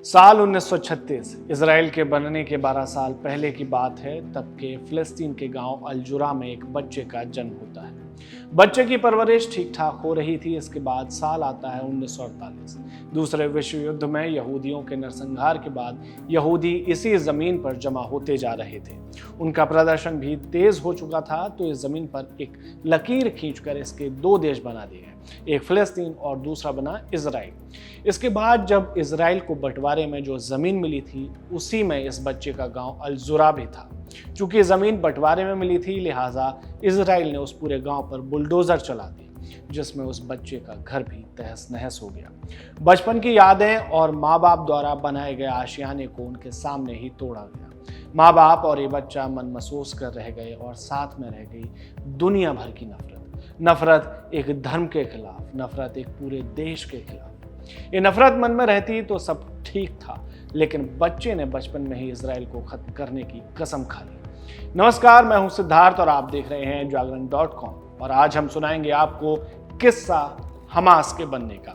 साल 1936 इसराइल के बनने के 12 साल पहले की बात है। तब के फिलिस्तीन के गांव अलजुरा में एक बच्चे का जन्म होता है। बच्चे की परवरिश ठीक ठाक हो रही थी। इसके बाद साल आता है 1948। दूसरे विश्व युद्ध में यहूदियों के नरसंहार के बाद यहूदी इसी जमीन पर जमा होते जा रहे थे। उनका प्रदर्शन भी तेज हो चुका था, तो इस जमीन पर एक लकीर खींचकर इसके दो देश बना दिए गए, एक फिलिस्तीन और दूसरा बना इजराइल। इसके बाद जब इजराइल को बंटवारे में जो जमीन मिली थी, उसी में इस बच्चे का गांव अलजुरा भी था। चूंकि जमीन बंटवारे में मिली थी, लिहाजा इजराइल ने उस पूरे गांव पर बुलडोजर चला दी, जिसमें उस बच्चे का घर भी तहस नहस हो गया। बचपन की यादें और माँ बाप द्वारा बनाए गए आशियाने को उनके सामने ही तोड़ा गया। माँ बाप और ये बच्चा मन महसूस कर रह गए और साथ में रह गई दुनिया भर की नफरत एक धर्म के खिलाफ, नफरत एक पूरे देश के खिलाफ। ये नफरत मन में रहती तो सब ठीक था, लेकिन बच्चे ने बचपन में ही इजराइल को खत्म करने की कसम खा ली। नमस्कार, मैं हूं सिद्धार्थ और आप देख रहे हैं जागरण.com और आज हम सुनाएंगे आपको किस्सा हमास के बनने का।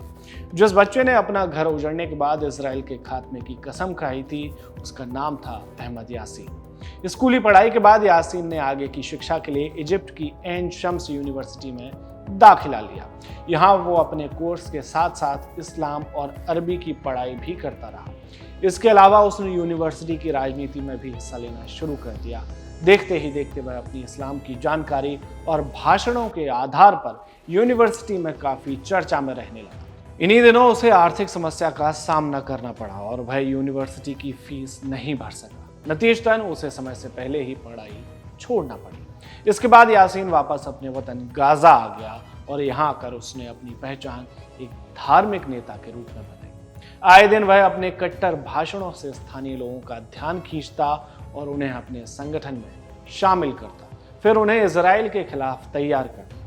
जिस बच्चे ने अपना घर उजड़ने के बाद इजराइल के खात्मे की कसम खाई थी, उसका नाम था अहमद यासीन। स्कूली पढ़ाई के बाद यासीन ने आगे की शिक्षा के लिए इजिप्ट की एन शम्स यूनिवर्सिटी में दाखिला लिया। यहाँ वो अपने कोर्स के साथ साथ इस्लाम और अरबी की पढ़ाई भी करता रहा। इसके अलावा उसने यूनिवर्सिटी की राजनीति में भी हिस्सा लेना शुरू कर दिया। देखते ही देखते वह अपनी इस्लाम की जानकारी और भाषणों के आधार पर यूनिवर्सिटी में काफी चर्चा में रहने लगा। इन्हीं दिनों उसे आर्थिक समस्या का सामना करना पड़ा और वह यूनिवर्सिटी की फीस नहीं भर सका। नतीजतन उसे समय से पहले ही पढ़ाई छोड़ना पड़ी। इसके बाद यासीन वापस अपने वतन गाजा आ गया और यहाँ आकर उसने अपनी पहचान एक धार्मिक नेता के रूप में बनाई। आए दिन वह अपने कट्टर भाषणों से स्थानीय लोगों का ध्यान खींचता और उन्हें अपने संगठन में शामिल करता, फिर उन्हें इजराइल के खिलाफ तैयार करता।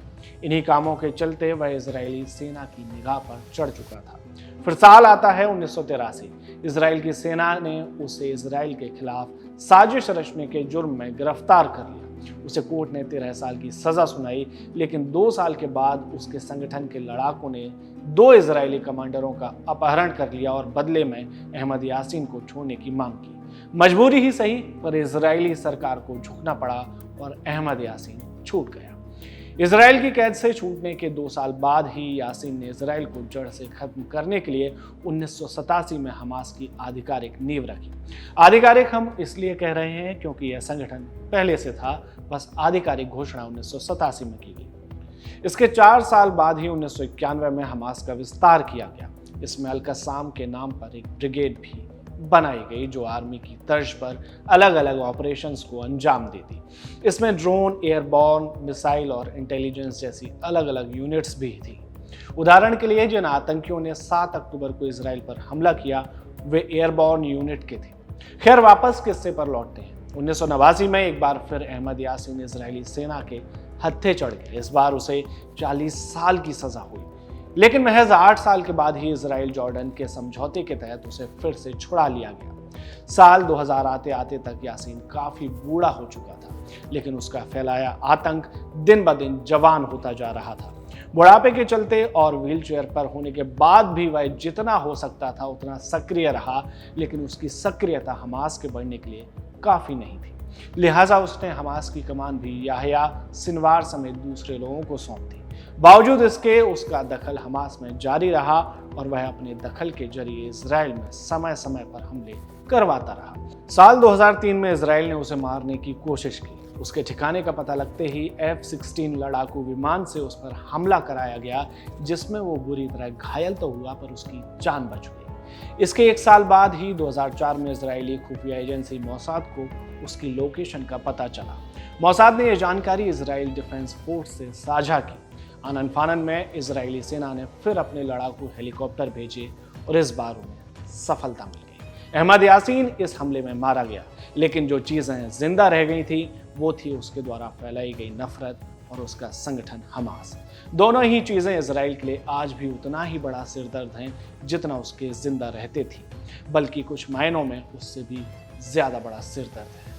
इन्हीं कामों के चलते वह इजरायली सेना की निगाह पर चढ़ चुका था। फिर साल आता है 1983। इजराइल की सेना ने उसे इजराइल के खिलाफ साजिश रचने के जुर्म में गिरफ्तार कर लिया। उसे कोर्ट ने 13 साल की सजा सुनाई, लेकिन 2 साल के बाद उसके संगठन के लड़ाकों ने 2 इजरायली कमांडरों का अपहरण कर लिया और बदले में अहमद यासीन को छोड़ने की मांग की। मजबूरी ही सही, पर इजरायली सरकार को झुकना पड़ा और अहमद यासीन छूट गया। इजराइल की कैद से छूटने के 2 साल बाद ही यासीन ने इजराइल को जड़ से खत्म करने के लिए 1987 में हमास की आधिकारिक नींव रखी। आधिकारिक हम इसलिए कह रहे हैं क्योंकि यह संगठन पहले से था, बस आधिकारिक घोषणा 1987 में की गई। इसके 4 साल बाद ही 1991 में हमास का विस्तार किया गया। इसमें अल-कस्साम के नाम पर एक ब्रिगेड भी बनाई गई, जो आर्मी की तर्ज पर अलग अलग ऑपरेशंस को अंजाम देती। इसमें ड्रोन, एयरबॉर्न, मिसाइल और इंटेलिजेंस जैसी अलग अलग यूनिट्स भी थी। उदाहरण के लिए जिन आतंकियों ने 7 अक्टूबर को इजराइल पर हमला किया, वे एयरबॉर्न यूनिट के थे। खैर, वापस किस्से पर लौटते हैं। 1989 में एक बार फिर अहमद यासीन इजरायली सेना के हत्थे चढ़ गए। इस बार उसे 40 साल की सजा हुई, लेकिन महज 8 साल के बाद ही इजराइल जॉर्डन के समझौते के तहत उसे फिर से छुड़ा लिया गया। साल 2000 आते आते तक यासीन काफी बूढ़ा हो चुका था, लेकिन उसका फैलाया आतंक दिन ब दिन जवान होता जा रहा था। बुढ़ापे के चलते और व्हीलचेयर पर होने के बाद भी वह जितना हो सकता था उतना सक्रिय रहा, लेकिन उसकी सक्रियता हमास के बढ़ने के लिए काफी नहीं थी। लिहाजा उसने हमास की कमान भी याह्या सिनवार समेत दूसरे लोगों को सौंप दी। बावजूद इसके उसका दखल हमास में जारी रहा और वह अपने दखल के जरिए इजराइल में समय समय पर हमले करवाता रहा। साल 2003 में इजराइल ने उसे मारने की कोशिश की। उसके ठिकाने का पता लगते ही F-16 लड़ाकू विमान से उस पर हमला कराया गया, जिसमें वो बुरी तरह घायल तो हुआ, पर उसकी जान बच गई। इसके 1 साल बाद ही 2004 में इजरायली खुफिया एजेंसी मोसाद को उसकी लोकेशन का पता चला। मोसाद ने यह जानकारी इजराइल डिफेंस फोर्स से साझा की। आनन फानन में इजरायली सेना ने फिर अपने लड़ाकू हेलीकॉप्टर भेजे और इस बार उन्हें सफलता मिल गई। अहमद यासीन इस हमले में मारा गया, लेकिन जो चीजें जिंदा रह गई थी वो थी उसके द्वारा फैलाई गई नफरत और उसका संगठन हमास। दोनों ही चीजें इजराइल के लिए आज भी उतना ही बड़ा सिरदर्द हैं जितना उसके जिंदा रहते थी, बल्कि कुछ मायनों में उससे भी ज्यादा बड़ा सिरदर्द है।